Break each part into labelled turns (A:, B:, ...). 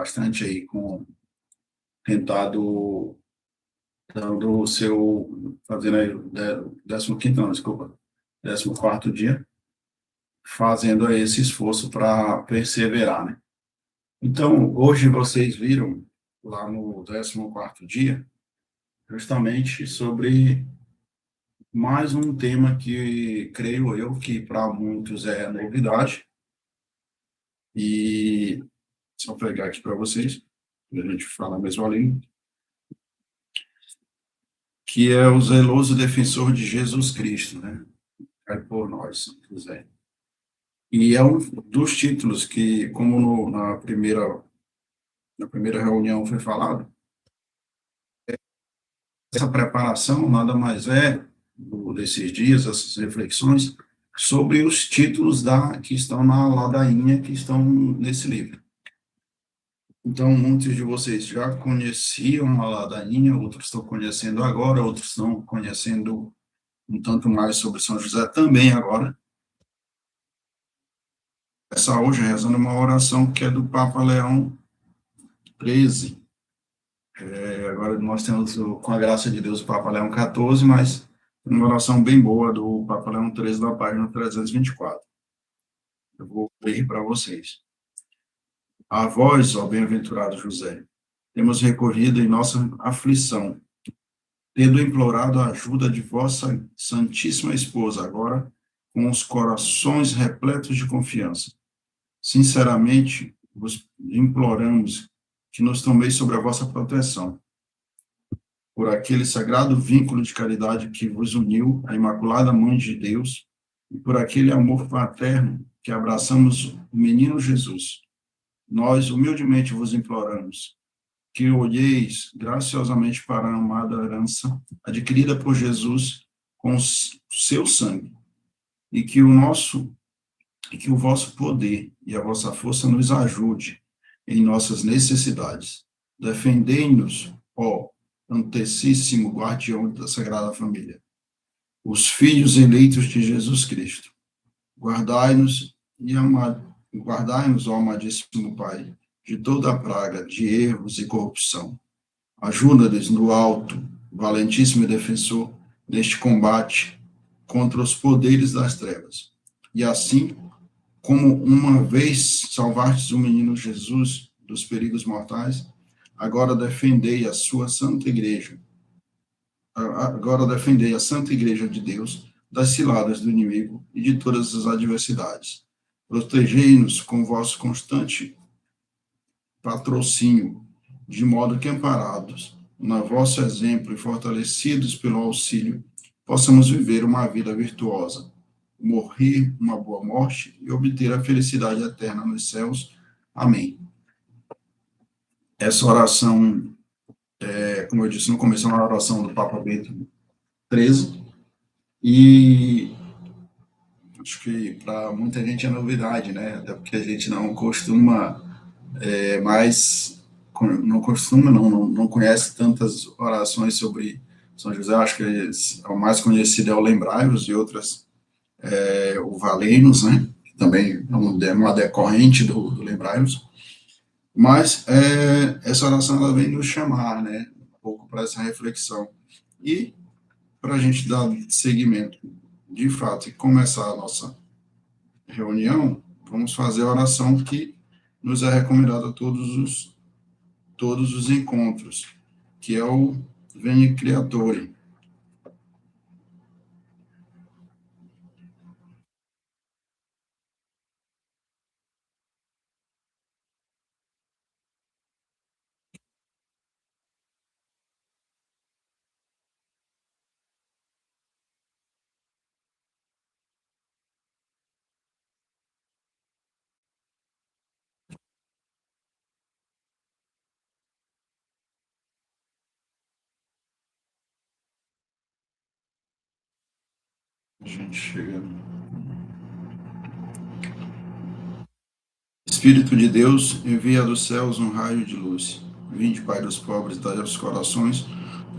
A: bastante aí com tentado dando o seu, fazendo aí o 15º, não, desculpa, 14º dia, fazendo aí esse esforço para perseverar, né? Então, hoje vocês viram lá no 14º dia, justamente sobre mais um tema que creio eu que para muitos é novidade, e só pegar aqui para vocês, a gente fala a mesma língua, que é o zeloso defensor de Jesus Cristo, né? É por nós, se quiser. E é um dos títulos que, como na primeira reunião foi falado, essa preparação nada mais é desses dias, essas reflexões sobre os títulos que estão na ladainha, que estão nesse livro. Então, muitos de vocês já conheciam a ladainha, outros estão conhecendo agora, outros estão conhecendo um tanto mais sobre São José também agora. Essa hoje rezando uma oração que é do Papa Leão XIII. Agora nós temos, com a graça de Deus, o Papa Leão XIV, mas uma oração bem boa do Papa Leão XIII, da página 324. Eu vou ler para vocês. A vós, ó bem-aventurado José, temos recorrido em nossa aflição, tendo implorado a ajuda de vossa Santíssima Esposa, agora com os corações repletos de confiança. Sinceramente, vos imploramos que nos tomeis sobre a vossa proteção, por aquele sagrado vínculo de caridade que vos uniu à Imaculada Mãe de Deus e por aquele amor fraterno que abraçamos o menino Jesus. Nós humildemente vos imploramos que olheis graciosamente para a amada herança adquirida por Jesus com o seu sangue e que o vosso poder e a vossa força nos ajude em nossas necessidades. Defendei-nos, ó antecíssimo guardião da Sagrada Família, os filhos eleitos de Jesus Cristo. Guardai-nos, ó amadíssimo Pai, de toda a praga de erros e corrupção. Ajuda-nos no alto, valentíssimo defensor, neste combate contra os poderes das trevas. E assim, como uma vez salvastes o menino Jesus dos perigos mortais, agora defendei a Santa Igreja de Deus das ciladas do inimigo e de todas as adversidades. Protegei-nos com vosso constante patrocínio, de modo que, amparados no vosso exemplo e fortalecidos pelo auxílio, possamos viver uma vida virtuosa, morrer uma boa morte e obter a felicidade eterna nos céus. Amém. Essa oração, como eu disse no começo, é uma oração do Papa Bento XIII, e acho que para muita gente é novidade, né? Até porque a gente não costuma não conhece tantas orações sobre São José. Acho que o mais conhecido é o Lembrai-vos, e outras o Valei-nos, né? Que também é uma decorrente do Lembrai-vos. Mas essa oração ela vem nos chamar, né? Um pouco para essa reflexão. E para a gente dar seguimento, de fato, e começar a nossa reunião, vamos fazer a oração que nos é recomendada a todos os encontros, que é o Veni Creatore. A gente chega. Espírito de Deus, envia dos céus um raio de luz. Vinde, Pai dos pobres, dai aos corações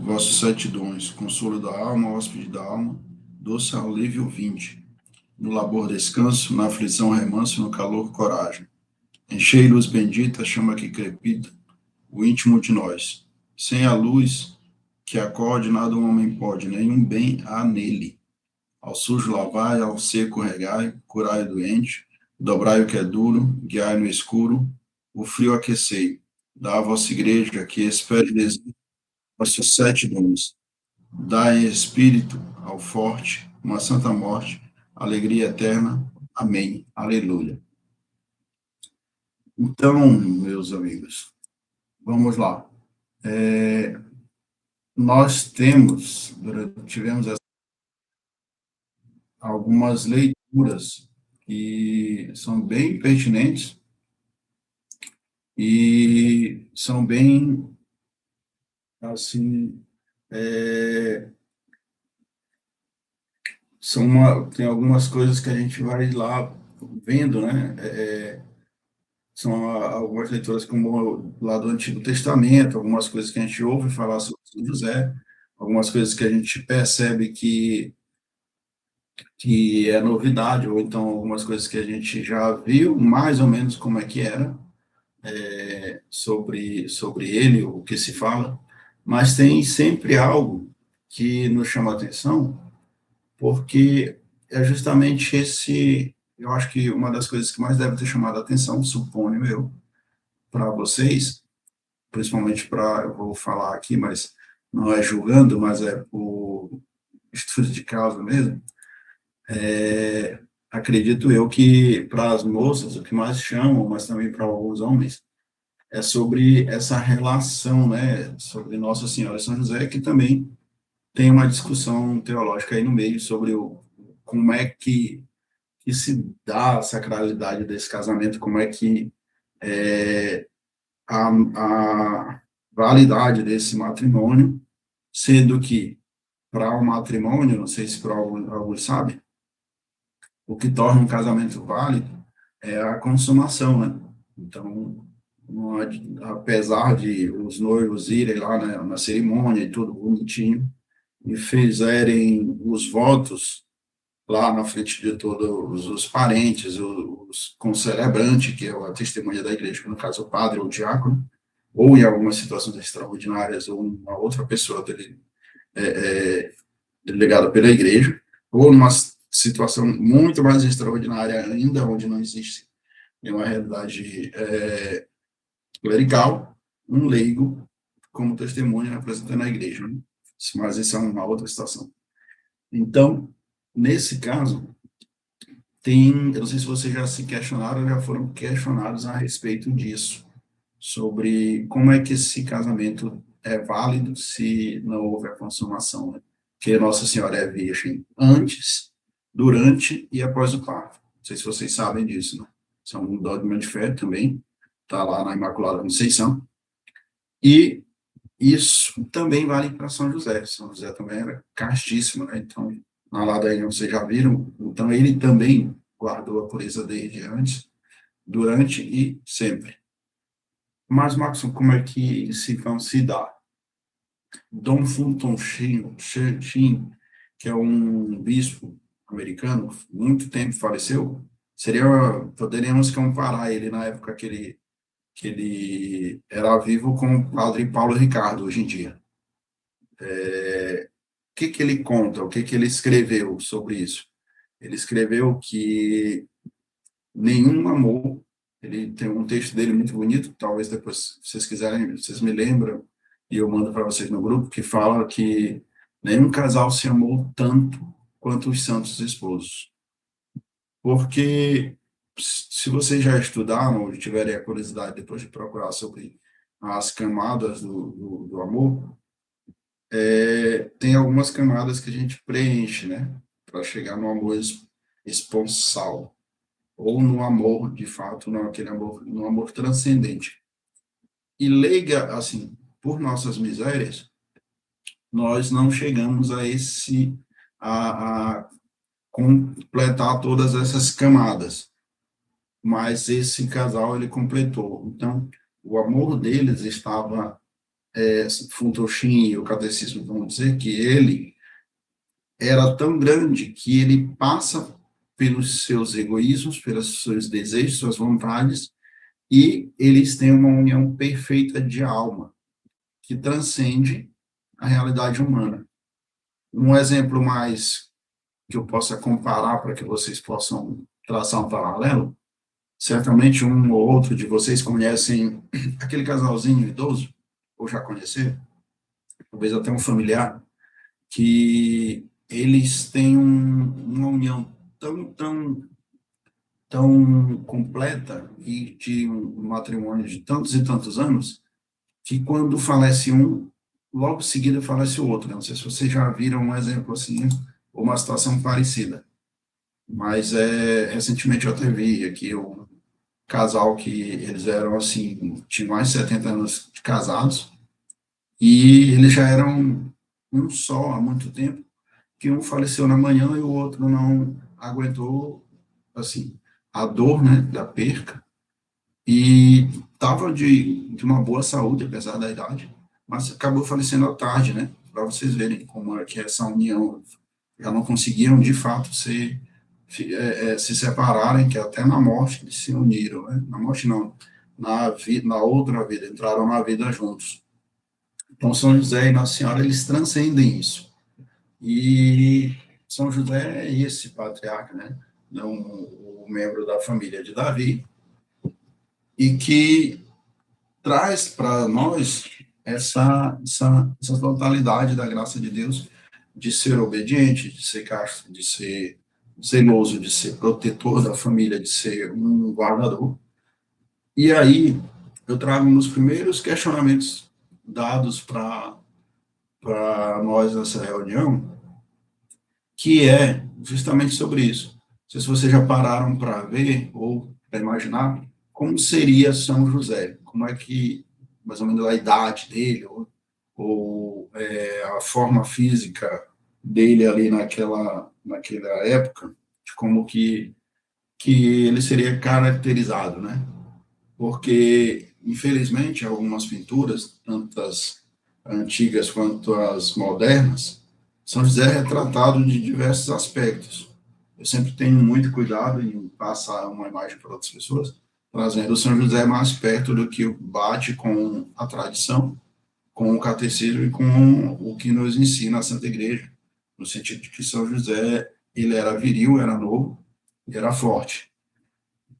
A: vossos 7 dons, consolo da alma, hóspede da alma, doce alívio vinde. No labor descanso, na aflição remanso, no calor coragem. Enchei luz bendita, chama que crepita, o íntimo de nós. Sem a luz que acorde, nada o homem pode, nenhum bem há nele. Ao sujo lavai, ao seco regai, curai o doente, dobrai o que é duro, guiai no escuro, o frio aquecei. Dá a vossa igreja, que espere vossos 7 dons. Dai em espírito ao forte uma santa morte, alegria eterna. Amém. Aleluia. Então, meus amigos, vamos lá. Nós tivemos algumas leituras que são bem pertinentes e são bem, assim, tem algumas coisas que a gente vai lá vendo, né? São algumas leituras como lá do Antigo Testamento, algumas coisas que a gente ouve falar sobre São José, algumas coisas que a gente percebe que é novidade, ou então algumas coisas que a gente já viu mais ou menos como é que era, sobre ele, o que se fala, mas tem sempre algo que nos chama a atenção, porque é justamente eu acho que uma das coisas que mais deve ter chamado a atenção, suponho eu, para vocês, principalmente eu vou falar aqui, mas não é julgando, mas é por estudo de causa mesmo, acredito eu que para as moças, o que mais chamam, mas também para alguns homens, é sobre essa relação, né, sobre Nossa Senhora e São José, que também tem uma discussão teológica aí no meio sobre como é que se dá a sacralidade desse casamento, como é que a validade desse matrimônio, sendo que para o matrimônio, não sei se para alguns sabem, o que torna um casamento válido é a consumação, né? Então, apesar de os noivos irem lá na cerimônia e tudo bonitinho, e fizerem os votos lá na frente de todos os parentes, os concelebrantes, que é a testemunha da igreja, que no caso o padre ou o diácono, ou em algumas situações extraordinárias, ou uma outra pessoa dele, delegada pela igreja, ou numa situação muito mais extraordinária ainda, onde não existe nenhuma realidade clerical, um leigo como testemunha representando a igreja. Né? Mas isso é uma outra situação. Então, nesse caso, eu não sei se vocês já se questionaram, já foram questionados a respeito disso, sobre como é que esse casamento é válido se não houver a consumação, né? Que Nossa Senhora é virgem antes, durante e após o parto. Não sei se vocês sabem disso, né? Isso é um dogma de fé também, está lá na Imaculada Conceição. E isso também vale para São José. São José também era castíssimo, né? Então, na ladainha vocês já viram, então ele também guardou a pureza desde antes, durante e sempre. Mas, Maxon, como é que se vão se dar? Dom Fulton Sheen, que é um bispo americano, muito tempo faleceu, poderíamos comparar ele na época que ele era vivo com o padre Paulo Ricardo, hoje em dia. O que ele conta, o que ele escreveu sobre isso? Ele escreveu que nenhum amor, ele tem um texto dele muito bonito, talvez depois, se vocês quiserem, vocês me lembram, e eu mando para vocês no grupo, que fala que nenhum casal se amou tanto quanto os santos esposos. Porque, se vocês já estudaram ou tiverem a curiosidade depois de procurar sobre as camadas do amor, tem algumas camadas que a gente preenche, né, para chegar no amor esponsal, ou no amor, de fato, no amor transcendente. E leiga, assim, por nossas misérias, nós não chegamos a completar todas essas camadas, mas esse casal, ele completou. Então, o amor deles estava, Funtoshin e o catecismo vão dizer que ele era tão grande que ele passa pelos seus egoísmos, pelos seus desejos, suas vontades, e eles têm uma união perfeita de alma, que transcende a realidade humana. Um exemplo mais que eu possa comparar para que vocês possam traçar um paralelo, certamente um ou outro de vocês conhecem aquele casalzinho idoso, ou já conheceram, talvez até um familiar, que eles têm uma união tão completa e de um matrimônio de tantos e tantos anos, que quando falece um, logo em seguida falece o outro. Não sei se vocês já viram um exemplo assim, ou uma situação parecida. Mas recentemente eu até vi aqui um casal que eles eram assim, tinham mais de 70 anos de casados, e eles já eram um só há muito tempo, que um faleceu na manhã e o outro não aguentou, assim, a dor, né, da perca, e estava de uma boa saúde, apesar da idade, mas acabou falecendo à tarde, né, para vocês verem como é que essa união, já não conseguiram, de fato, se separarem, que até na morte eles se uniram, né, na morte não, na outra vida, entraram na vida juntos. Então, São José e Nossa Senhora, eles transcendem isso. E São José é esse patriarca, né? O membro da família de Davi, e que traz para nós essa totalidade da graça de Deus, de ser obediente, de ser casto, de ser zeloso, de ser protetor da família, de ser um guardador. E aí eu trago um dos primeiros questionamentos dados para nós nessa reunião, que é justamente sobre isso. Não sei se vocês já pararam para ver ou para imaginar como seria São José, como é que, mais ou menos, a idade dele, ou a forma física dele ali naquela época, de como que ele seria caracterizado, né? Porque, infelizmente, algumas pinturas, tanto as antigas quanto as modernas, São José é retratado de diversos aspectos. Eu sempre tenho muito cuidado em passar uma imagem para outras pessoas, trazendo o São José mais perto do que bate com a tradição, com o catecismo e com o que nos ensina a Santa Igreja, no sentido de que São José, ele era viril, era novo e era forte.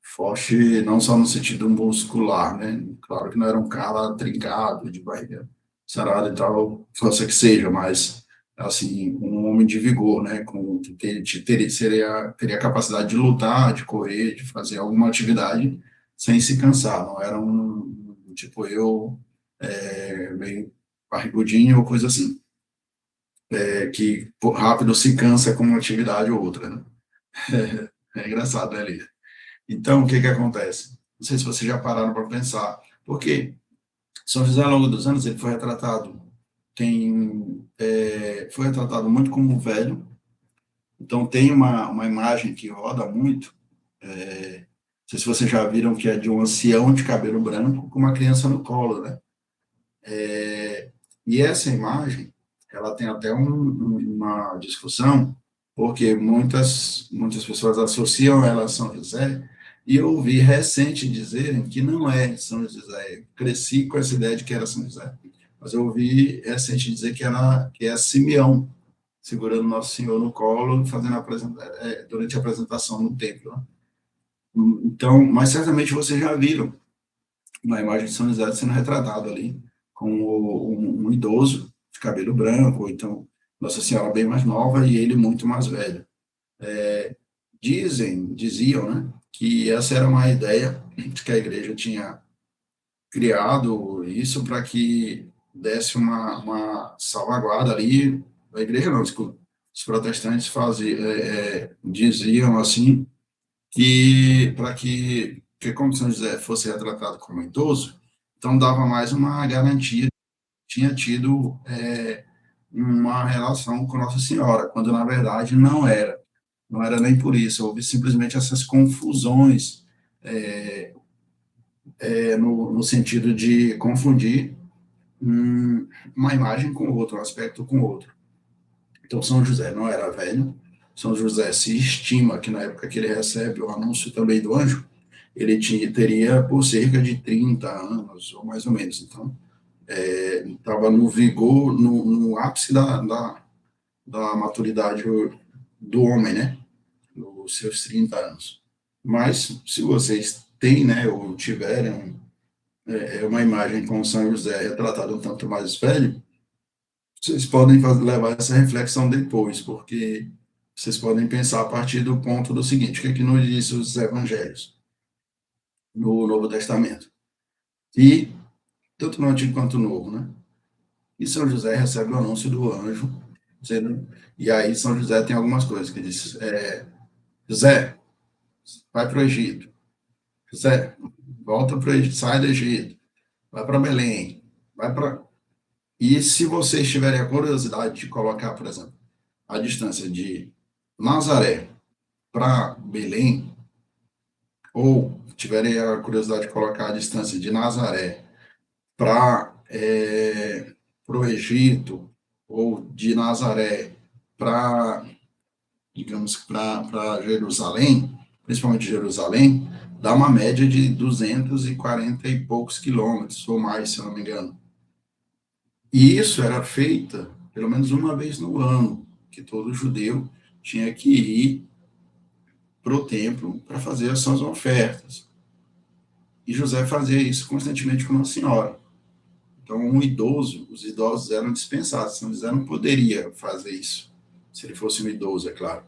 A: Forte não só no sentido muscular, né? Claro que não era um cara trincado, de barriga sarada e tal, força que seja, mas, assim, um homem de vigor, né? Teria a capacidade de lutar, de correr, de fazer alguma atividade sem se cansar. Não era tipo eu, meio barrigudinho ou coisa assim, que rápido se cansa com uma atividade ou outra, né? É engraçado, né, Lia? Então, o que que acontece? Não sei se vocês já pararam para pensar, porque São José, ao longo dos anos, ele foi retratado, foi retratado muito como velho, então tem uma imagem que roda muito, não sei se vocês já viram, que é de um ancião de cabelo branco com uma criança no colo, né? E essa imagem, ela tem até uma discussão, porque muitas pessoas associam ela a São José, e eu ouvi recente dizerem que não é São José. Eu cresci com essa ideia de que era São José, mas eu ouvi recente dizer que é Simeão, segurando Nosso Senhor no colo, durante a apresentação no templo, né? Então, mas certamente vocês já viram uma imagem de São José sendo retratado ali, com um idoso de cabelo branco, ou então Nossa Senhora bem mais nova e ele muito mais velho. Diziam, né, que essa era uma ideia de que a igreja tinha criado isso para que desse uma salvaguarda ali. A igreja não, desculpa. Os protestantes diziam assim que para que como São José fosse retratado como idoso, então dava mais uma garantia, tinha tido uma relação com Nossa Senhora, quando na verdade não era nem por isso, houve simplesmente essas confusões, no sentido de confundir uma imagem com outra, um aspecto com outro. Então São José não era velho, São José se estima que na época que ele recebe o anúncio também do anjo, teria por cerca de 30 anos, ou mais ou menos. Então, estava no vigor, no ápice da maturidade do homem, né? Nos seus 30 anos. Mas, se vocês têm, né, ou tiverem uma imagem com São José retratado um tanto mais velho, vocês podem levar essa reflexão depois, porque vocês podem pensar a partir do ponto do seguinte: o que é que nos diz os evangelhos no Novo Testamento? E, tanto no Antigo quanto no Novo, né? E São José recebe o anúncio do anjo, dizendo, e aí São José tem algumas coisas que diz, José, vai para o Egito. José, volta para o Egito, sai do Egito, vai para Belém, vai para... E se vocês tiverem a curiosidade de colocar, por exemplo, a distância de Nazaré para Belém, ou tiverem a curiosidade de colocar a distância de Nazaré para o Egito, ou de Nazaré para, digamos, para Jerusalém, principalmente Jerusalém, dá uma média de 240 e poucos quilômetros, ou mais, se eu não me engano. E isso era feito pelo menos uma vez no ano, que todo judeu tinha que ir para o templo para fazer as suas ofertas. E José fazia isso constantemente com Nossa Senhora. Então, os idosos eram dispensados. São José não poderia fazer isso, se ele fosse um idoso, é claro.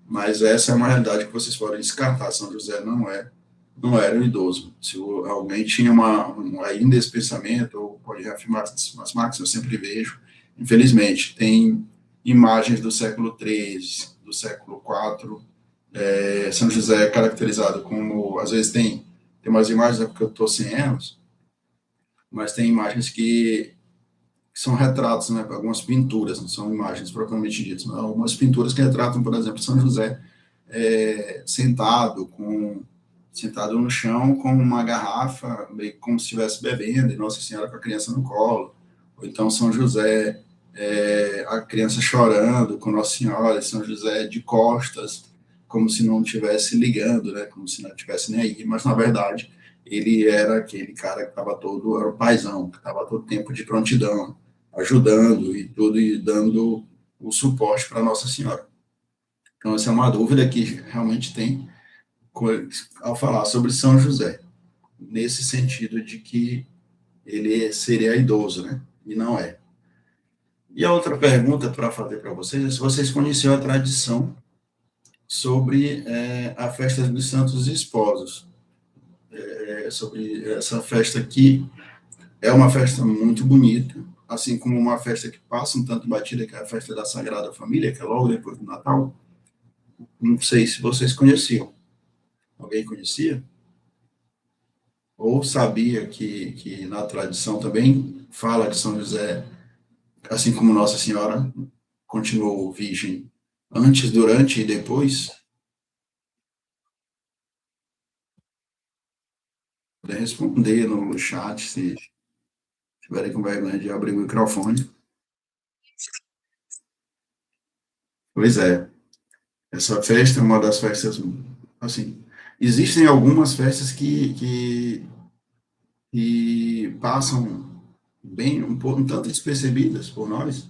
A: Mas essa é uma realidade que vocês podem descartar. São José não era um idoso. Se alguém tinha ainda esse pensamento, ou pode reafirmar as marcas, eu sempre vejo, infelizmente, tem imagens do século XIII, do século IV, São José é caracterizado como, às vezes tem umas imagens, é porque eu estou sem elas, mas tem imagens que são retratos, né, algumas pinturas, não são imagens propriamente ditas, mas algumas pinturas que retratam, por exemplo, São José sentado no chão com uma garrafa, meio como se estivesse bebendo, e Nossa Senhora com a criança no colo, ou então São José, a criança chorando com Nossa Senhora, e São José de costas, como se não estivesse ligando, né, como se não estivesse nem aí, mas na verdade ele era aquele cara que era o paizão, que estava todo tempo de prontidão, ajudando e tudo, e dando o suporte para Nossa Senhora. Então, essa é uma dúvida que realmente tem ao falar sobre São José, nesse sentido de que ele seria idoso, né? E não é. E a outra pergunta para fazer para vocês é se vocês conheciam a tradição sobre a festa dos Santos Esposos. Sobre essa festa aqui, é uma festa muito bonita, assim como uma festa que passa um tanto batida, que é a festa da Sagrada Família, que é logo depois do Natal. Não sei se vocês conheciam. Alguém conhecia? Ou sabia que na tradição também fala que São José, assim como Nossa Senhora, continuou virgem antes, durante e depois? Pode responder no chat, se tiverem com vergonha de abrir o microfone. Pois é, essa festa é uma das festas, assim, existem algumas festas que passam bem, um tanto despercebidas por nós,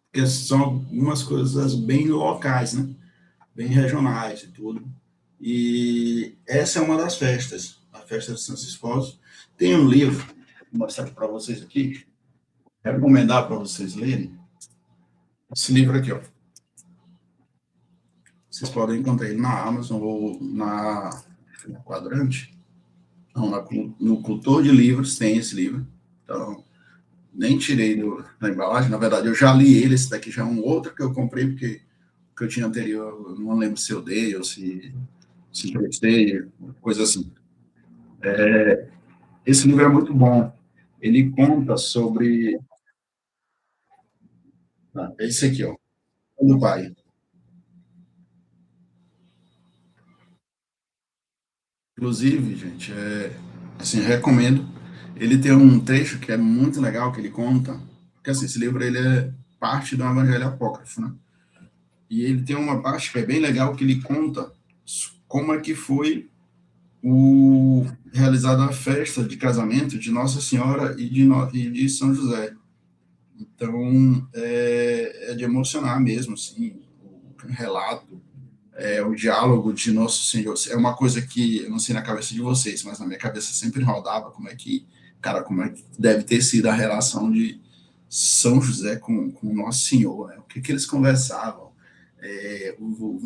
A: porque são algumas coisas bem locais, né? Bem regionais e tudo. E essa é uma das festas, a festa dos Santos Esposos. Tem um livro, vou mostrar para vocês aqui, recomendar para vocês lerem. Esse livro aqui, ó. Vocês podem encontrar ele na Amazon ou na Quadrante. Não, no Cultor de Livros tem esse livro. Então, nem tirei da embalagem. Na verdade, eu já li ele. Esse daqui já é um outro que eu comprei, porque o que eu tinha anterior, eu não lembro se eu dei ou se emprestei, coisa assim. Esse livro é muito bom. Ele conta sobre... É esse aqui, ó. Do pai. Inclusive, gente, assim, recomendo. Ele tem um trecho que é muito legal, que ele conta, porque assim, esse livro ele é parte do Evangelho Apócrifo, né? E ele tem uma parte que é bem legal, que ele conta como é que foi realizada a festa de casamento de Nossa Senhora e de São José. Então, é de emocionar mesmo, assim, o relato, o diálogo de Nosso Senhor. É uma coisa que, eu não sei na cabeça de vocês, mas na minha cabeça sempre rodava como é que deve ter sido a relação de São José com Nosso Senhor, né? O que que eles conversavam,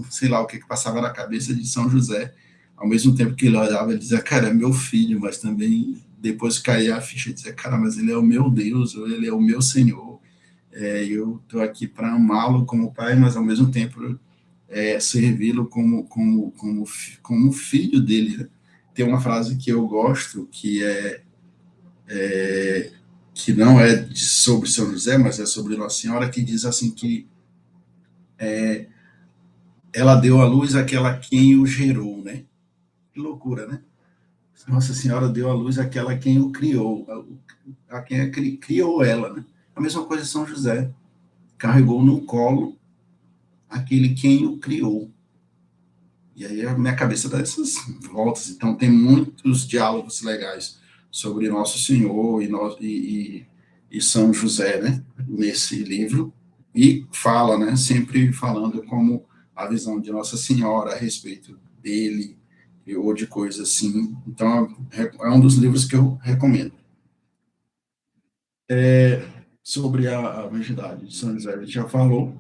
A: sei lá, o que que passava na cabeça de São José, ao mesmo tempo que ele olhava, ele dizia, cara, é meu filho, mas também depois caía a ficha e dizia, cara, mas ele é o meu Deus, ou ele é o meu Senhor, eu estou aqui para amá-lo como pai, mas ao mesmo tempo servi-lo como filho dele. Né? Tem uma frase que eu gosto, que não é sobre São José, mas é sobre Nossa Senhora, que diz assim que ela deu à luz aquela quem o gerou, né? Que loucura, né? Nossa Senhora deu à luz aquela quem o criou, a quem criou ela, né? A mesma coisa São José, carregou no colo aquele quem o criou. E aí a minha cabeça dá essas voltas. Então tem muitos diálogos legais sobre Nosso Senhor e São José, né? Nesse livro. E fala, né? Sempre falando como a visão de Nossa Senhora a respeito dele ou de coisas assim. Então é um dos livros que eu recomendo. Sobre a virgindade de São José, a gente já falou.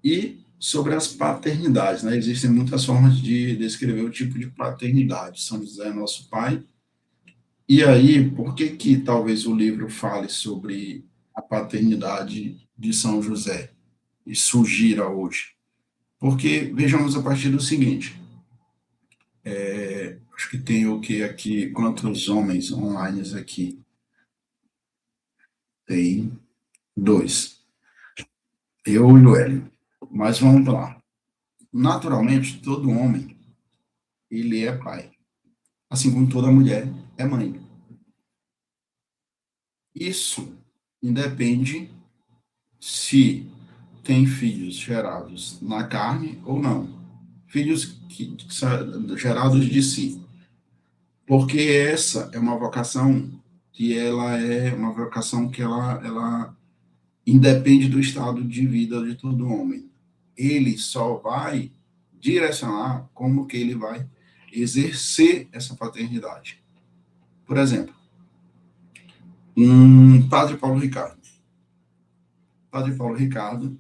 A: E sobre as paternidades, né? Existem muitas formas de descrever o tipo de paternidade. São José é nosso pai. E aí, por que que talvez o livro fale sobre a paternidade de São José e surgira hoje? Porque vejamos a partir do seguinte: acho que tem o que aqui, quantos homens online aqui? Tem dois, eu e o Hélio. Mas vamos lá. Naturalmente, todo homem ele é pai, assim como toda mulher é mãe. Isso independe se tem filhos gerados na carne ou não. Filhos gerados de si. Porque essa é uma vocação que ela independe do estado de vida de todo homem. Ele só vai direcionar como que ele vai exercer essa paternidade. Por exemplo, um padre Paulo Ricardo. Padre Paulo Ricardo,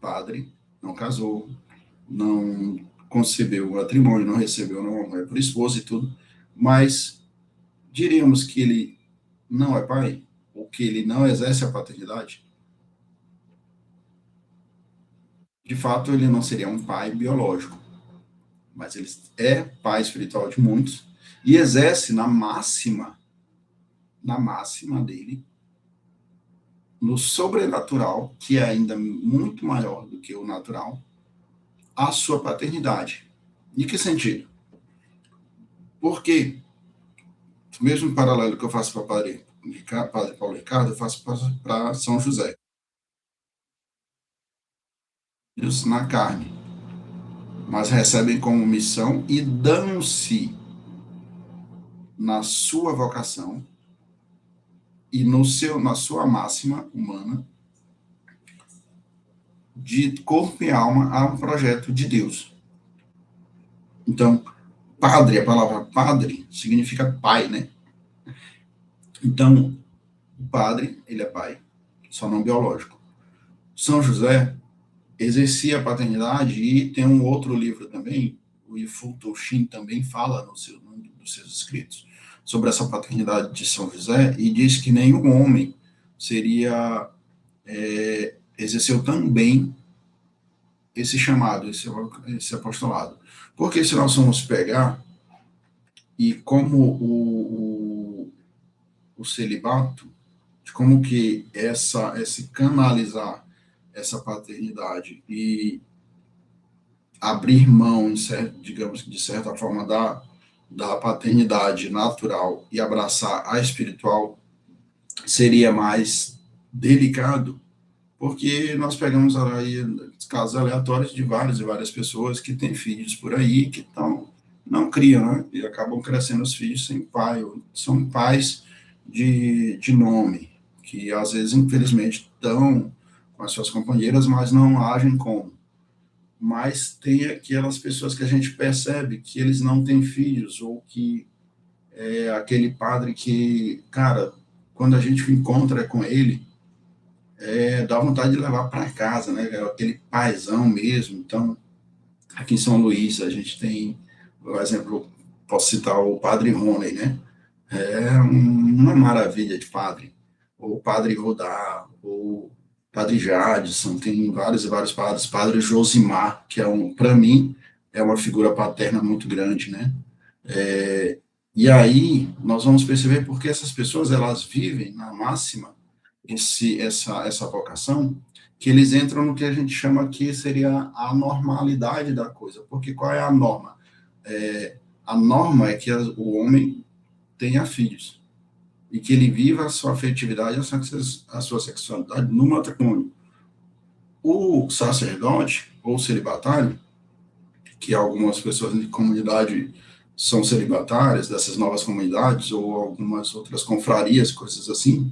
A: padre, não casou, não concebeu o matrimônio, não recebeu uma mulher por esposa e tudo, mas diríamos que ele não é pai, ou que ele não exerce a paternidade, de fato ele não seria um pai biológico, mas ele é pai espiritual de muitos e exerce na máxima dele, no sobrenatural, que é ainda muito maior do que o natural, a sua paternidade. Em que sentido? Porque o mesmo paralelo que eu faço para Padre Paulo Ricardo, eu faço para São José. Eles na carne, mas recebem como missão e dão-se na sua vocação e na sua máxima humana de corpo e alma a um projeto de Deus. Então, padre, a palavra padre significa pai, né? Então, o padre, ele é pai, só não biológico. São José exercia a paternidade e tem um outro livro também, o Ifu Toshin também fala num dos seus escritos sobre essa paternidade de São José e diz que nenhum homem exerceu tão bem esse chamado, esse apostolado. Porque se nós formos pegar e como o celibato, de como que esse canalizar essa paternidade e abrir mão, digamos que de certa forma, da paternidade natural e abraçar a espiritual seria mais delicado, porque nós pegamos aí casos aleatórios de várias e várias pessoas que têm filhos por aí, que estão não criam, né? E acabam crescendo os filhos sem pai, ou são pais de nome, que às vezes, infelizmente, estão com as suas companheiras, mas não agem como. Mas tem aquelas pessoas que a gente percebe que eles não têm filhos, ou que é aquele padre que, cara, quando a gente encontra com ele, dá vontade de levar para casa, né? É aquele paizão mesmo. Então, aqui em São Luís, a gente tem, por exemplo, posso citar o Padre Rony, né? Uma maravilha de padre. O Padre Rodar, o Padre Jadson, tem vários e vários padres. Padre Josimar, que para mim, é uma figura paterna muito grande, né? É, e aí, nós vamos perceber porque essas pessoas, elas vivem na máxima essa vocação, que eles entram no que a gente chama aqui seria a normalidade da coisa. Porque qual é a norma? A norma é que o homem tenha filhos e que ele viva a sua afetividade, a sua sexualidade no matrimônio. O sacerdote ou celibatário, que algumas pessoas de comunidade são celibatárias, dessas novas comunidades, ou algumas outras confrarias, coisas assim,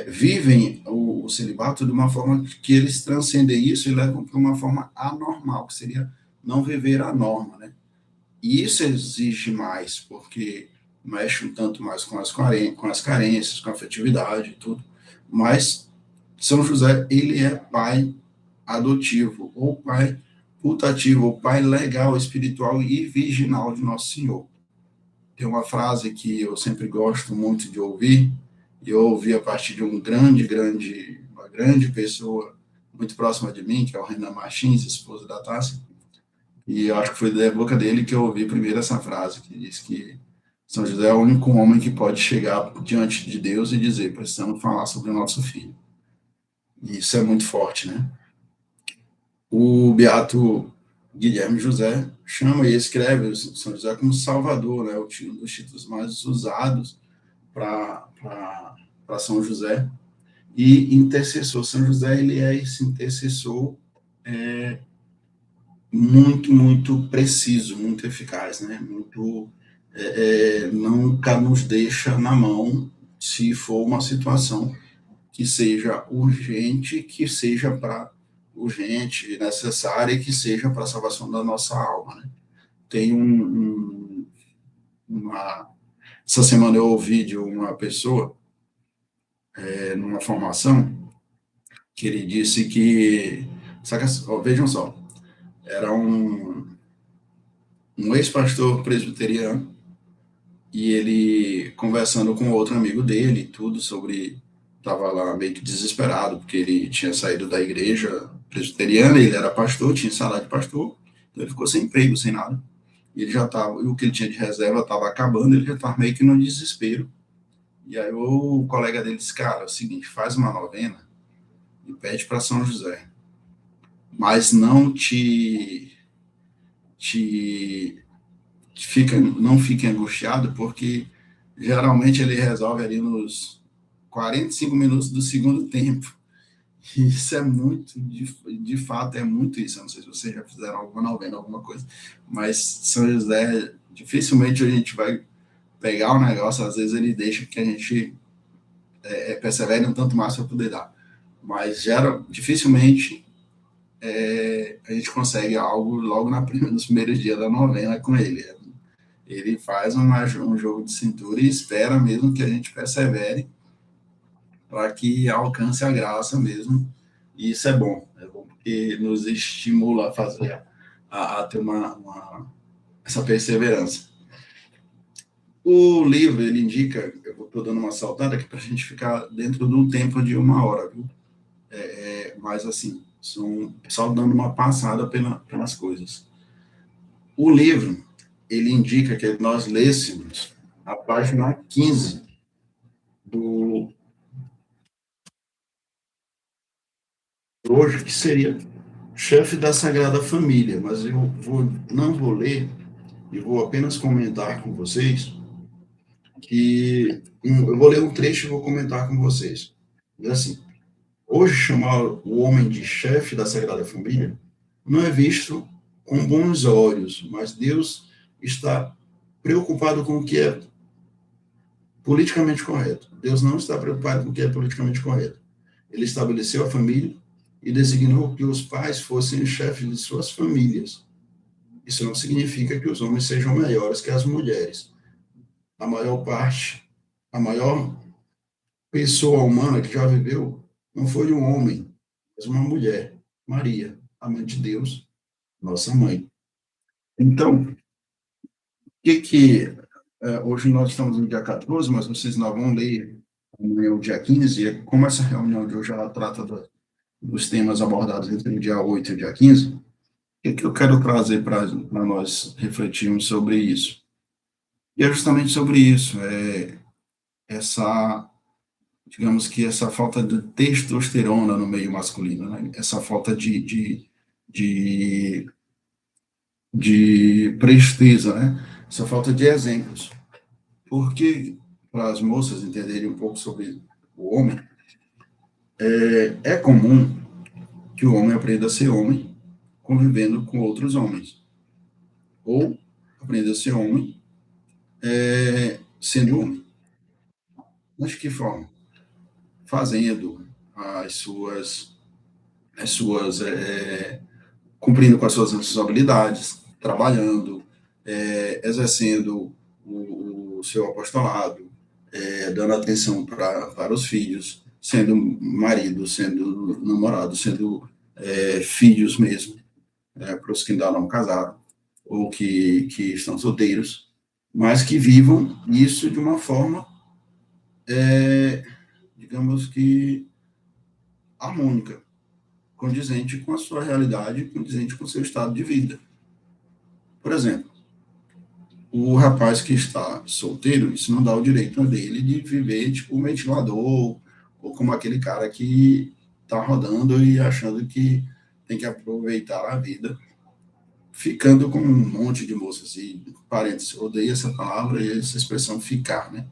A: vivem o celibato de uma forma que eles transcendem isso e levam para uma forma anormal, que seria não viver a norma, né? E isso exige mais, porque mexe um tanto mais com as carências, com a afetividade e tudo. Mas São José, ele é pai adotivo, ou pai putativo, ou pai legal, espiritual e virginal de Nosso Senhor. Tem uma frase que eu sempre gosto muito de ouvir, e eu ouvi a partir de uma grande pessoa muito próxima de mim, que é o Renan Martins, esposo da Tássia, e eu acho que foi da boca dele que eu ouvi primeiro essa frase, que diz que São José é o único homem que pode chegar diante de Deus e dizer: precisamos falar sobre o nosso filho. E isso é muito forte, né? O Beato Guilherme José chama e escreve o São José como Salvador, né? Um dos títulos mais usados para São José. E intercessor. São José, ele é esse intercessor muito, muito preciso, muito eficaz, né? Muito, nunca nos deixa na mão se for uma situação que seja urgente, que seja para urgente, necessária, e que seja para a salvação da nossa alma, né? Tem essa semana eu ouvi de uma pessoa, numa formação, que ele disse que, vejam só, era um ex-pastor presbiteriano, e ele conversando com outro amigo dele, tudo sobre, estava lá meio que desesperado, porque ele tinha saído da igreja presbiteriana, ele era pastor, tinha salário de pastor, então ele ficou sem emprego, sem nada, e ele já estava, o que ele tinha de reserva estava acabando, ele já estava meio que no desespero. E aí o colega dele disse: cara, é o seguinte, faz uma novena e pede para São José, mas te não fique angustiado, porque geralmente ele resolve ali nos 45 minutos do segundo tempo. E isso é muito, de fato, é muito isso. Eu não sei se vocês já fizeram alguma novena, alguma coisa, mas São José, dificilmente a gente vai pegar o negócio, às vezes ele deixa que a gente persevere um tanto mais para poder dar. Mas dificilmente a gente consegue algo logo nos primeiros dias da novena com ele. Ele faz um jogo de cintura e espera mesmo que a gente persevere para que alcance a graça mesmo. E isso é bom porque nos estimula a fazer, a ter essa perseverança. O livro, ele indica, eu estou dando uma saltada aqui para a gente ficar dentro de um tempo de 1 hora, viu? Mas assim, só dando uma passada pelas coisas. O livro, ele indica que nós lêssemos a página 15 do hoje, que seria chefe da Sagrada Família, mas não vou ler, e vou apenas comentar com vocês, eu vou ler um trecho e vou comentar com vocês. Diz assim: hoje chamar o homem de chefe da Sagrada Família não é visto com bons olhos, mas Deus está preocupado com o que é politicamente correto. Deus não está preocupado com o que é politicamente correto. Ele estabeleceu a família e designou que os pais fossem os chefes de suas famílias. Isso não significa que os homens sejam melhores que as mulheres. A maior parte, a maior pessoa humana que já viveu não foi um homem, mas uma mulher, Maria, a mãe de Deus, nossa mãe. Então, hoje nós estamos no dia 14, mas vocês não vão ler amanhã o dia 15, e como essa reunião de hoje ela trata dos temas abordados entre o dia 8 e o dia 15, o que eu quero trazer para nós refletirmos sobre isso? E é justamente sobre isso, essa, digamos que essa falta de testosterona no meio masculino, né? Essa falta de presteza, né? Essa falta de exemplos. Porque, para as moças entenderem um pouco sobre o homem, é comum que o homem aprenda a ser homem convivendo com outros homens. Ou aprenda a ser homem sendo homem. Mas de que forma? Fazendo cumprindo com as suas responsabilidades, trabalhando, exercendo o seu apostolado, dando atenção para os filhos, sendo marido, sendo namorado, sendo filhos mesmo, para os que ainda não casaram, ou que estão solteiros, mas que vivam isso de uma forma, digamos que, harmônica, condizente com a sua realidade, condizente com o seu estado de vida. Por exemplo, o rapaz que está solteiro, isso não dá o direito a dele de viver tipo um ventilador, ou como aquele cara que está rodando e achando que tem que aproveitar a vida, ficando com um monte de moças. E, parênteses, eu odeio essa palavra e essa expressão ficar, né?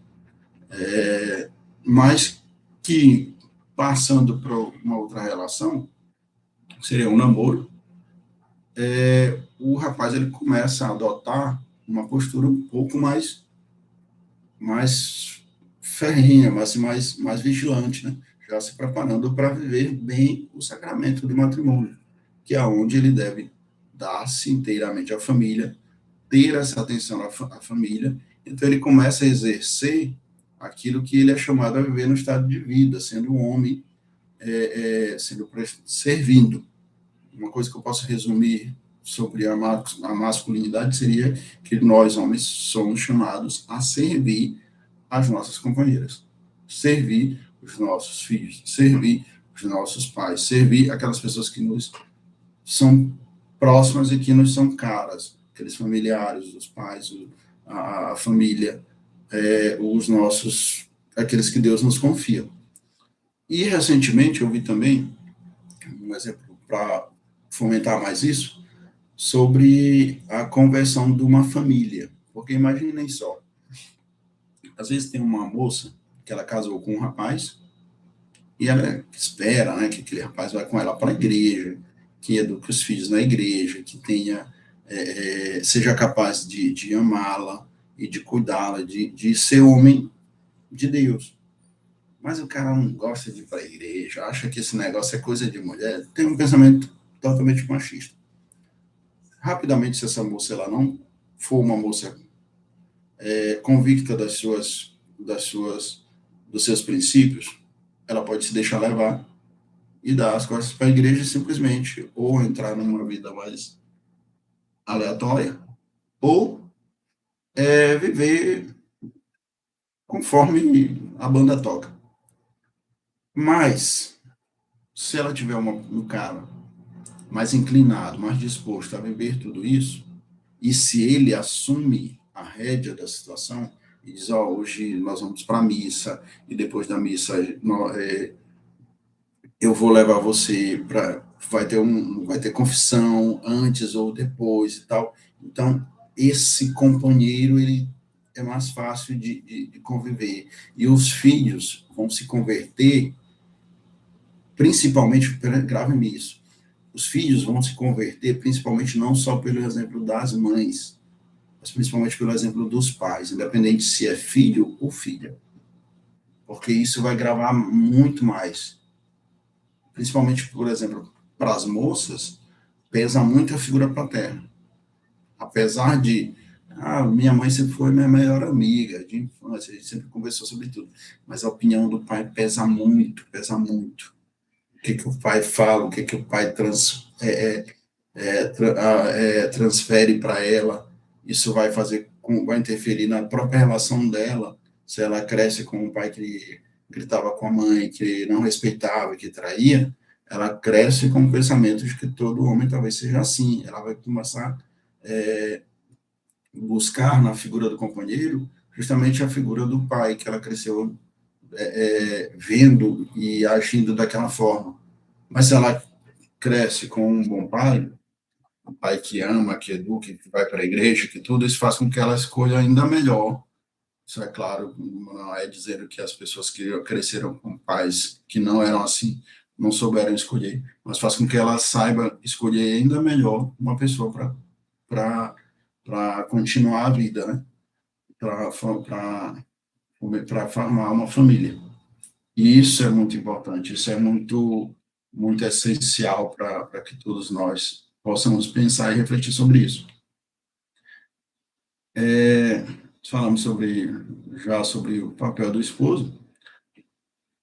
A: Mas que, passando para uma outra relação, seria um namoro, o rapaz ele começa a adotar uma postura um pouco mais ferrinha, mais vigilante, né? Já se preparando para viver bem o sacramento do matrimônio, que é onde ele deve dar-se inteiramente à família, ter essa atenção à família. Então ele começa a exercer aquilo que ele é chamado a viver no estado de vida, sendo um homem, servindo. Uma coisa que eu posso resumir sobre a masculinidade seria que nós, homens, somos chamados a servir as nossas companheiras, servir os nossos filhos, servir os nossos pais, servir aquelas pessoas que nos são próximas e que nos são caras, aqueles familiares, os pais, a família, aqueles que Deus nos confia. E recentemente eu vi também um exemplo para fomentar mais isso, sobre a conversão de uma família. Porque imaginem só, às vezes tem uma moça que ela casou com um rapaz e ela espera, né, que aquele rapaz vai com ela para a igreja, que eduque os filhos na igreja, que seja capaz de amá-la e de cuidá-la, de ser homem de Deus. Mas o cara não gosta de ir para a igreja, acha que esse negócio é coisa de mulher, tem um pensamento totalmente machista. Rapidamente, se essa moça ela não for uma moça convicta dos seus princípios, ela pode se deixar levar e dar as costas para a igreja simplesmente, ou entrar numa vida mais aleatória, ou viver conforme a banda toca. Mas, se ela tiver um cara mais inclinado, mais disposto a viver tudo isso, e se ele assume a rédea da situação e diz, hoje nós vamos para a missa, e depois da missa eu vou levar você para... vai ter confissão antes ou depois e tal. Então, esse companheiro, ele é mais fácil de conviver. E os filhos vão se converter, principalmente, grave-me isso, os filhos vão se converter principalmente não só pelo exemplo das mães, mas principalmente pelo exemplo dos pais, independente se é filho ou filha, porque isso vai gravar muito mais. Principalmente, por exemplo, para as moças, pesa muito a figura paterna. Apesar de, minha mãe sempre foi minha melhor amiga de infância, a gente sempre conversou sobre tudo, mas a opinião do pai pesa muito, pesa muito. O que o pai fala, o que o pai transfere para ela, isso vai vai interferir na própria relação dela, se ela cresce com um pai que gritava com a mãe, que não respeitava, que traía, ela cresce com o pensamento de que todo homem talvez seja assim, ela vai começar a buscar na figura do companheiro justamente a figura do pai que ela cresceu vendo e agindo daquela forma. Mas se ela cresce com um bom pai, um pai que ama, que educa, que vai para a igreja, que tudo isso faz com que ela escolha ainda melhor. Isso é claro, não é dizendo que as pessoas que cresceram com pais que não eram assim não souberam escolher, mas faz com que ela saiba escolher ainda melhor uma pessoa para continuar a vida, né? Para formar uma família. E isso é muito importante, isso é muito essencial para que todos nós possamos pensar e refletir sobre isso. Falamos já sobre o papel do esposo.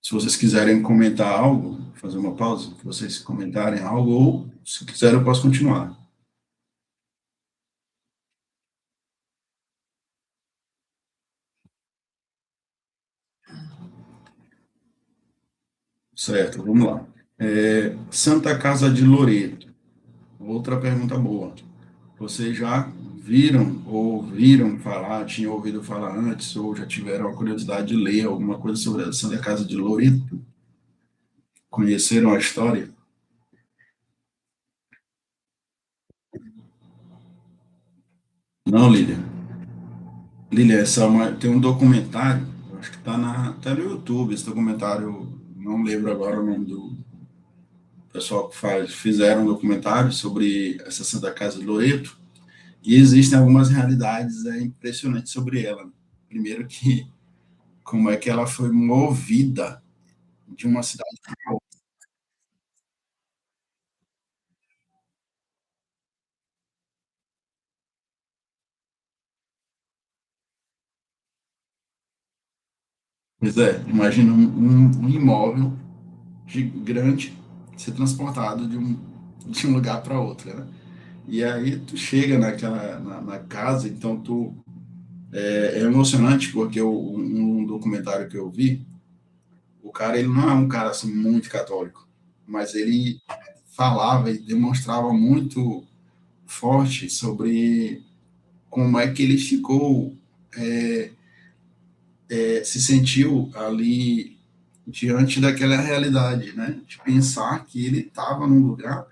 A: Se vocês quiserem comentar algo, fazer uma pausa, que vocês comentarem algo, ou se quiserem eu posso continuar. Certo, vamos lá. Santa Casa de Loreto. Outra pergunta boa. Vocês já viram ou ouviram falar, tinham ouvido falar antes, ou já tiveram a curiosidade de ler alguma coisa sobre a Santa Casa de Loreto? Conheceram a história? Não, Lília. Lília, tem um documentário, acho que está tá no YouTube, esse documentário, não lembro agora o nome do pessoal que fizeram um documentário sobre essa Santa Casa de Loreto, e existem algumas realidades impressionantes sobre ela. Primeiro que, como é que ela foi movida de uma cidade. Pois é, imagina um imóvel grande ser transportado de um lugar para outro, né? E aí tu chega na casa, então é emocionante porque um documentário que eu vi, o cara ele não é um cara assim muito católico, mas ele falava e demonstrava muito forte sobre como é que ele ficou, se sentiu ali diante daquela realidade, né? De pensar que ele estava num lugar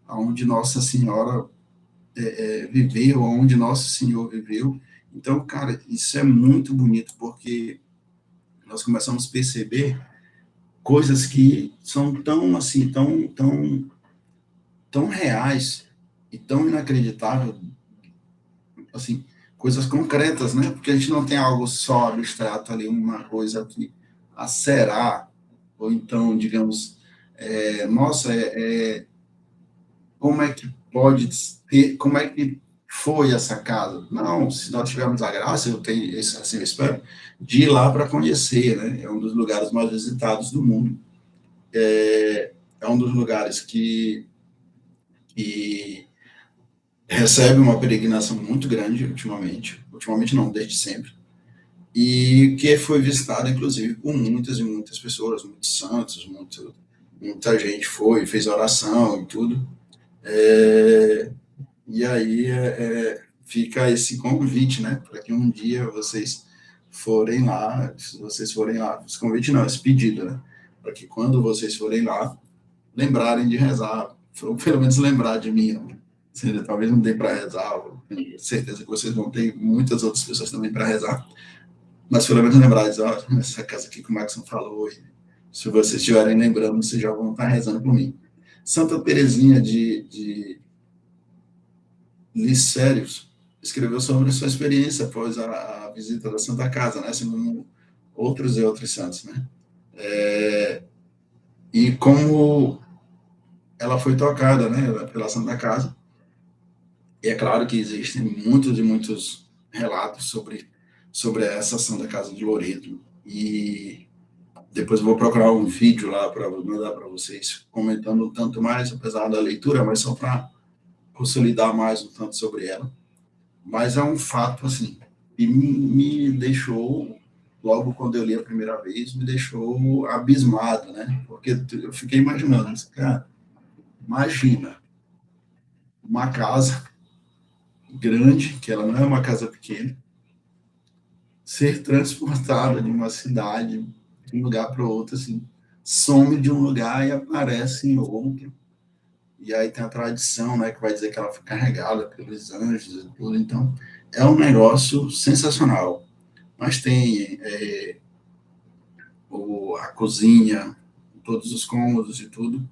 A: onde Nossa Senhora viveu, onde Nosso Senhor viveu. Então, cara, isso é muito bonito, porque nós começamos a perceber coisas que são tão, assim, tão reais e tão inacreditáveis, assim, coisas concretas, né? Porque a gente não tem algo só abstrato ali, uma coisa que será, ou então, digamos, nossa, como é que pode ter, como é que foi essa casa? Não, se nós tivermos a graça, eu tenho, assim, eu espero, de ir lá para conhecer, né? É um dos lugares mais visitados do mundo. É um dos lugares que recebe uma peregrinação muito grande ultimamente não, desde sempre, e que foi visitado, inclusive, por muitas e muitas pessoas, muitos santos, muita gente foi, fez oração e tudo. É, e aí fica esse convite, né, para que um dia vocês forem lá, se vocês forem lá, esse convite não, esse pedido, né, para que quando vocês forem lá, lembrarem de rezar, ou pelo menos lembrar de mim. Seja, talvez não dê para rezar, tenho certeza que vocês vão ter muitas outras pessoas também para rezar, mas pelo menos lembrar, dizer, essa casa aqui que o Maxon falou, e se vocês estiverem lembrando, vocês já vão estar rezando por mim. Santa Teresinha de Licérios, escreveu sobre a sua experiência após a visita da Santa Casa, né? Assim como outros e outros santos, né? E como ela foi tocada, né, pela Santa Casa. E é claro que existem muitos e muitos relatos sobre essa Santa Casa de Loreto. E depois eu vou procurar um vídeo lá para mandar para vocês, comentando um tanto mais, apesar da leitura, mas só para consolidar mais um tanto sobre ela. Mas é um fato, assim, e me deixou, logo quando eu li a primeira vez, me deixou abismado, né? Porque eu fiquei imaginando, cara, imagina uma casa grande, que ela não é uma casa pequena, ser transportada de uma cidade, de um lugar para outro, assim, some de um lugar e aparece em outro. E aí tem a tradição, né, que vai dizer que ela foi carregada pelos anjos e tudo. Então, é um negócio sensacional. Mas tem a cozinha, todos os cômodos e tudo,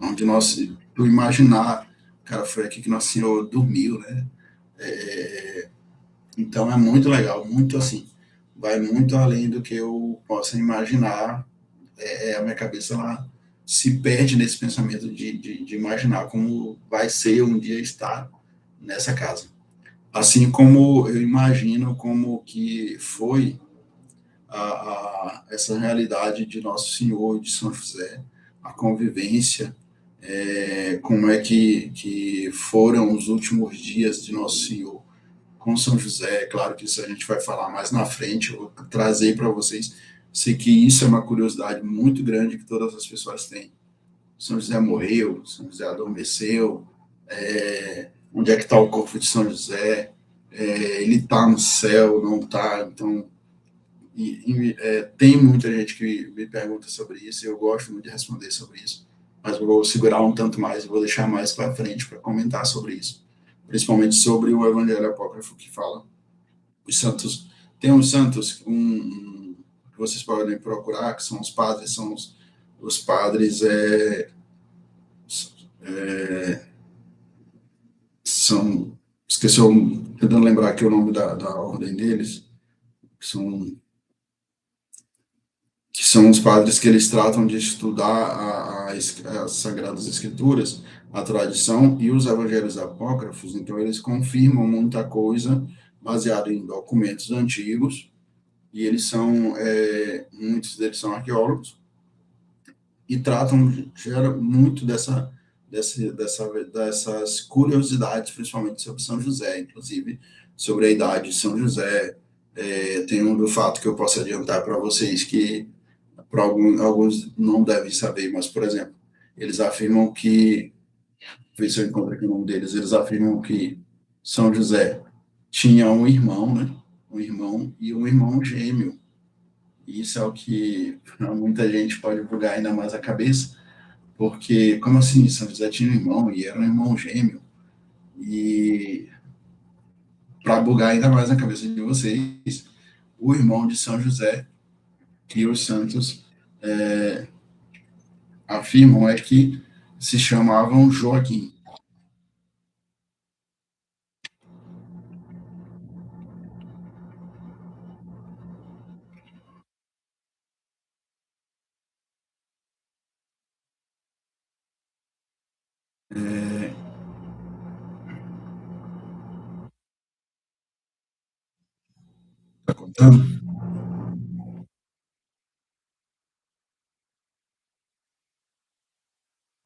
A: onde nós, tu imaginar, cara, foi aqui que nosso Senhor dormiu, né? Então é muito legal, muito assim, vai muito além do que eu possa imaginar. A minha cabeça lá se perde nesse pensamento de imaginar como vai ser um dia estar nessa casa. Assim como eu imagino como que foi essa realidade de Nosso Senhor, de São José, a convivência, como é que foram os últimos dias de Nosso Senhor com São José. É claro que isso a gente vai falar mais na frente, eu vou trazer para vocês. Sei que isso é uma curiosidade muito grande que todas as pessoas têm. São José morreu, São José adormeceu, onde é que está o corpo de São José? Ele está no céu, não está? Então, tem muita gente que me pergunta sobre isso, e eu gosto muito de responder sobre isso, mas eu vou segurar um tanto mais, vou deixar mais para frente para comentar sobre isso, principalmente sobre o Evangelho Apócrifo que fala os santos. Tem uns santos que vocês podem procurar, que são os padres, são os padres são, esqueci, tentando lembrar aqui o nome da ordem deles, que são os padres que eles tratam de estudar as Sagradas Escrituras, a tradição e os evangelhos apócrifos. Então eles confirmam muita coisa baseado em documentos antigos, e eles são, muitos deles são arqueólogos, e tratam muito dessas curiosidades, principalmente sobre São José, inclusive sobre a idade de São José. Tem do fato que eu posso adiantar para vocês que para alguns não devem saber, mas, por exemplo, eles afirmam que, ver se eu encontro aqui o nome deles, eles afirmam que São José tinha um irmão, né? Um irmão e um irmão gêmeo. E isso é o que muita gente pode bugar ainda mais a cabeça, porque, como assim, São José tinha um irmão e era um irmão gêmeo? E para bugar ainda mais a cabeça de vocês, o irmão de São José, que os santos afirmam, é que se chamavam Joaquim. Tá contando?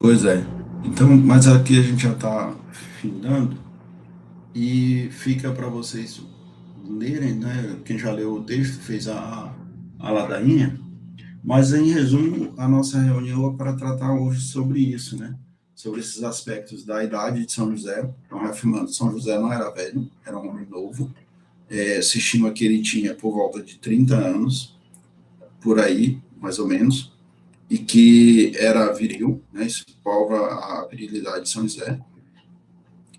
A: Pois é. Então, mas aqui a gente já está findando e fica para vocês lerem, né? Quem já leu o texto fez a ladainha. Mas, em resumo, a nossa reunião é para tratar hoje sobre isso, né? Sobre esses aspectos da idade de São José. Então, reafirmando, São José não era velho, era um homem novo. Se estima que ele tinha por volta de 30 anos, por aí, mais ou menos, e que era viril, né? Isso prova a virilidade de São José.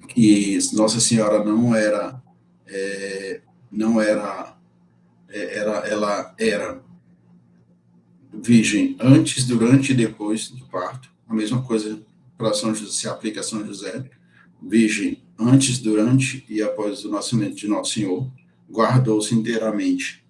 A: Que Nossa Senhora não era, ela era virgem antes, durante e depois do parto. A mesma coisa para São José, se aplica a São José, virgem antes, durante e após o nascimento de Nosso Senhor, guardou-se inteiramente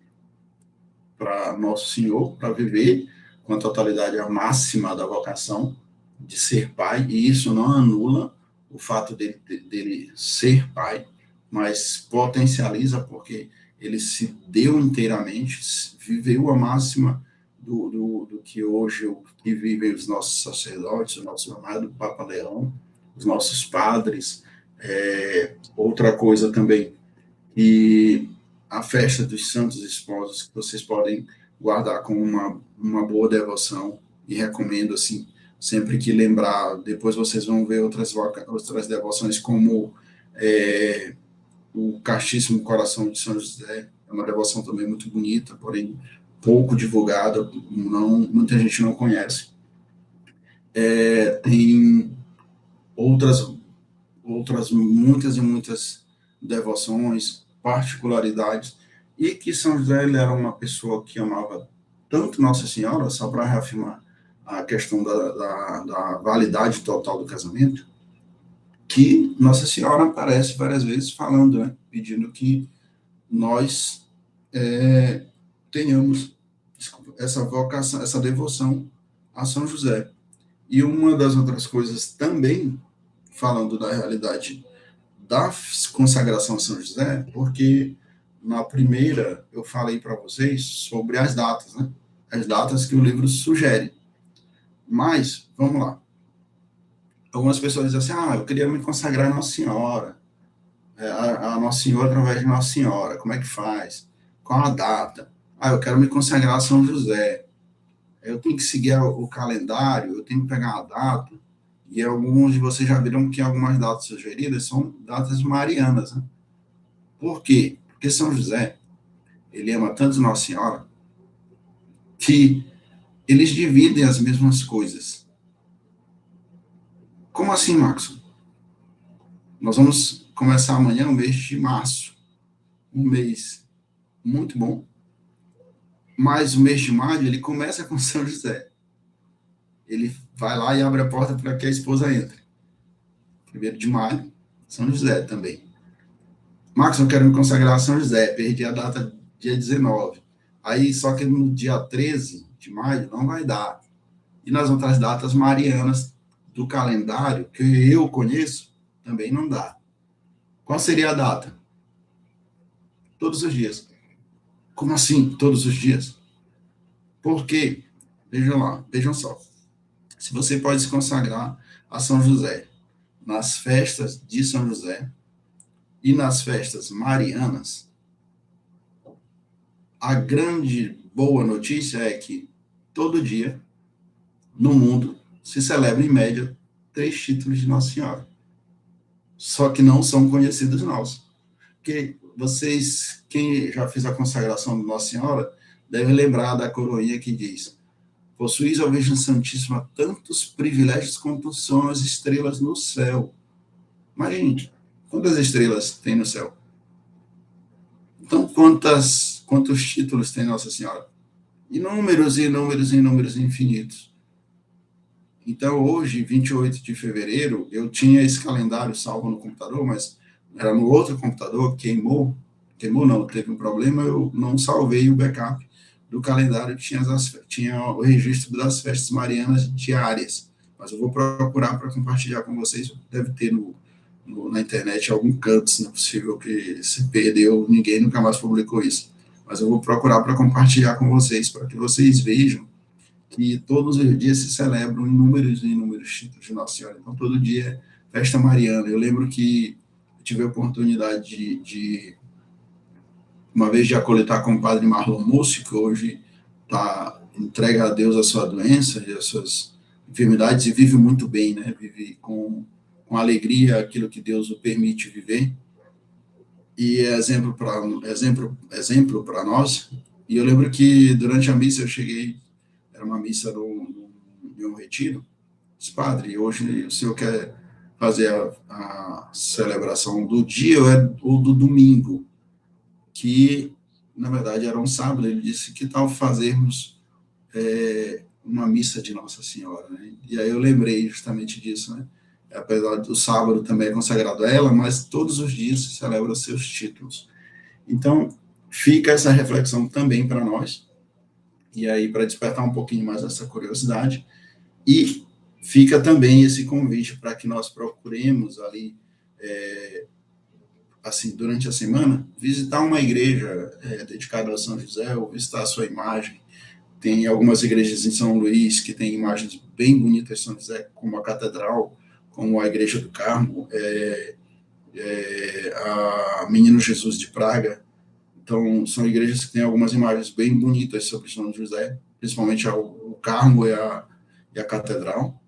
A: para Nosso Senhor, para viver com a totalidade a máxima da vocação de ser pai, e isso não anula o fato dele ser pai, mas potencializa porque ele se deu inteiramente, viveu a máxima do que hoje que vivem os nossos sacerdotes, o nosso amado Papa Leão, os nossos padres. Outra coisa também, e a festa dos santos esposos, que vocês podem guardar com uma boa devoção, e recomendo, assim, sempre que lembrar, depois vocês vão ver outras devoções, como o Castíssimo Coração de São José, é uma devoção também muito bonita, porém pouco divulgada, muita gente não conhece. Tem outras muitas e muitas devoções, particularidades, e que São José ele era uma pessoa que amava tanto Nossa Senhora, só para reafirmar a questão da validade total do casamento, que Nossa Senhora aparece várias vezes falando, né, pedindo que nós tenhamos essa vocação, essa devoção a São José. E uma das outras coisas também, falando da realidade da consagração a São José, porque na primeira eu falei para vocês sobre as datas, né? As datas que o livro sugere. Mas, vamos lá. Algumas pessoas dizem assim, eu queria me consagrar a Nossa Senhora, a Nossa Senhora através de Nossa Senhora, como é que faz? Qual a data? Eu quero me consagrar a São José. Eu tenho que seguir o calendário, eu tenho que pegar a data, e alguns de vocês já viram que algumas datas sugeridas são datas marianas, né? Por quê? Porque São José, ele ama tanto Nossa Senhora, que eles dividem as mesmas coisas. Como assim, Max? Nós vamos começar amanhã o mês de março, um mês muito bom, mas o mês de maio, ele começa com São José. Ele vai lá e abre a porta para que a esposa entre. 1º de maio, São José também. Max, eu quero me consagrar a São José, perdi a data dia 19. Aí, só que no dia 13 de maio não vai dar. E nas outras datas marianas do calendário, que eu conheço, também não dá. Qual seria a data? Todos os dias. Como assim, todos os dias? Por quê? Vejam só. Se você pode se consagrar a São José nas festas de São José e nas festas marianas, a grande boa notícia é que todo dia no mundo se celebra, em média, 3 títulos de Nossa Senhora. Só que não são conhecidos nossos. Porque vocês, quem já fez a consagração de Nossa Senhora, deve lembrar da coroinha que diz: possuís, ó Virgem Santíssima, tantos privilégios quanto são as estrelas no céu. Imagine, quantas estrelas tem no céu? Então, quantos títulos tem Nossa Senhora? Inúmeros, inúmeros, inúmeros, infinitos. Então, hoje, 28 de fevereiro, eu tinha esse calendário salvo no computador, mas era no outro computador, queimou não, teve um problema, eu não salvei o backup do calendário que tinha o registro das festas marianas diárias. Mas eu vou procurar para compartilhar com vocês, deve ter na internet algum canto, se não é possível que se perdeu, ninguém nunca mais publicou isso. Mas eu vou procurar para compartilhar com vocês, para que vocês vejam que todos os dias se celebram inúmeros e inúmeros títulos de Nossa Senhora. Então, todo dia é festa mariana. Eu lembro que eu tive a oportunidade de uma vez, de acolitar com o padre Marlon Múcio, que hoje entrega a Deus a sua doença e as suas enfermidades, e vive muito bem, né? Vive com alegria aquilo que Deus o permite viver, e é exemplo para nós. E eu lembro que durante a missa eu cheguei, era uma missa de um retiro, disse: padre, hoje o senhor quer fazer a celebração do dia ou do domingo? Que, na verdade, era um sábado. Ele disse: que tal fazermos uma missa de Nossa Senhora, né? E aí eu lembrei justamente disso, né? apesar do sábado também é consagrado a ela, mas todos os dias se celebra seus títulos. Então, fica essa reflexão também para nós, e aí para despertar um pouquinho mais essa curiosidade, e fica também esse convite para que nós procuremos ali, assim, durante a semana, visitar uma igreja dedicada a São José, ou visitar a sua imagem. Tem algumas igrejas em São Luís que têm imagens bem bonitas de São José, como a Catedral, como a Igreja do Carmo, a Menino Jesus de Praga. Então, são igrejas que têm algumas imagens bem bonitas sobre São José, principalmente o Carmo e a Catedral.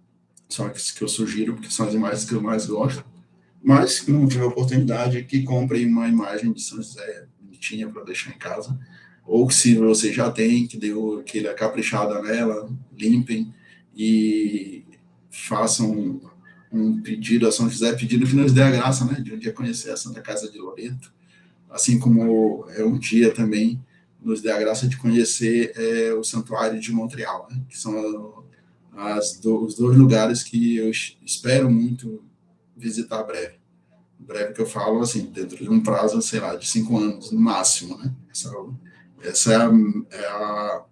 A: São as que eu sugiro, porque são as imagens que eu mais gosto. Mas, se não tiver oportunidade, que comprem uma imagem de São José bonitinha para deixar em casa. Ou se você já tem, que deu aquela caprichada nela, limpem e façam um pedido a São José, pedindo que nos dê a graça, né, de um dia conhecer a Santa Casa de Loreto, assim como é um dia também nos dê a graça de conhecer o Santuário de Montreal, né, que são os dois lugares que eu espero muito visitar breve. Breve que eu falo, assim, dentro de um prazo, sei lá, de 5 anos, no máximo, né? Essa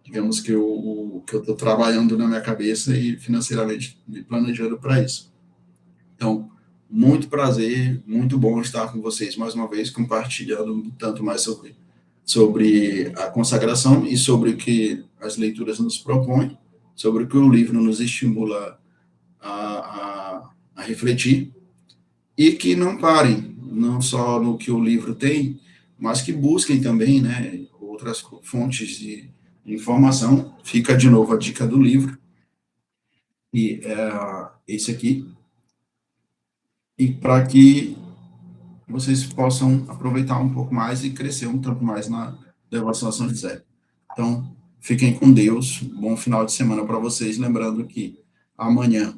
A: digamos que o que eu estou trabalhando na minha cabeça e financeiramente me planejando para isso. Então, muito prazer, muito bom estar com vocês mais uma vez, compartilhando tanto mais sobre a consagração e sobre o que as leituras nos propõem, sobre o que o livro nos estimula a refletir, e que não parem, não só no que o livro tem, mas que busquem também, né, outras fontes de informação. Fica de novo a dica do livro, e esse aqui, e para que vocês possam aproveitar um pouco mais e crescer um tanto mais na devoção a São José. Então, fiquem com Deus, bom final de semana para vocês, lembrando que amanhã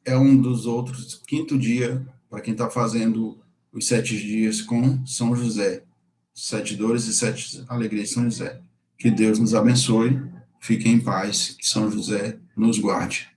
A: é um dos outros, quinto dia, para quem está fazendo os 7 dias com São José, 7 dores e 7 alegrias de São José. Que Deus nos abençoe, fiquem em paz, que São José nos guarde.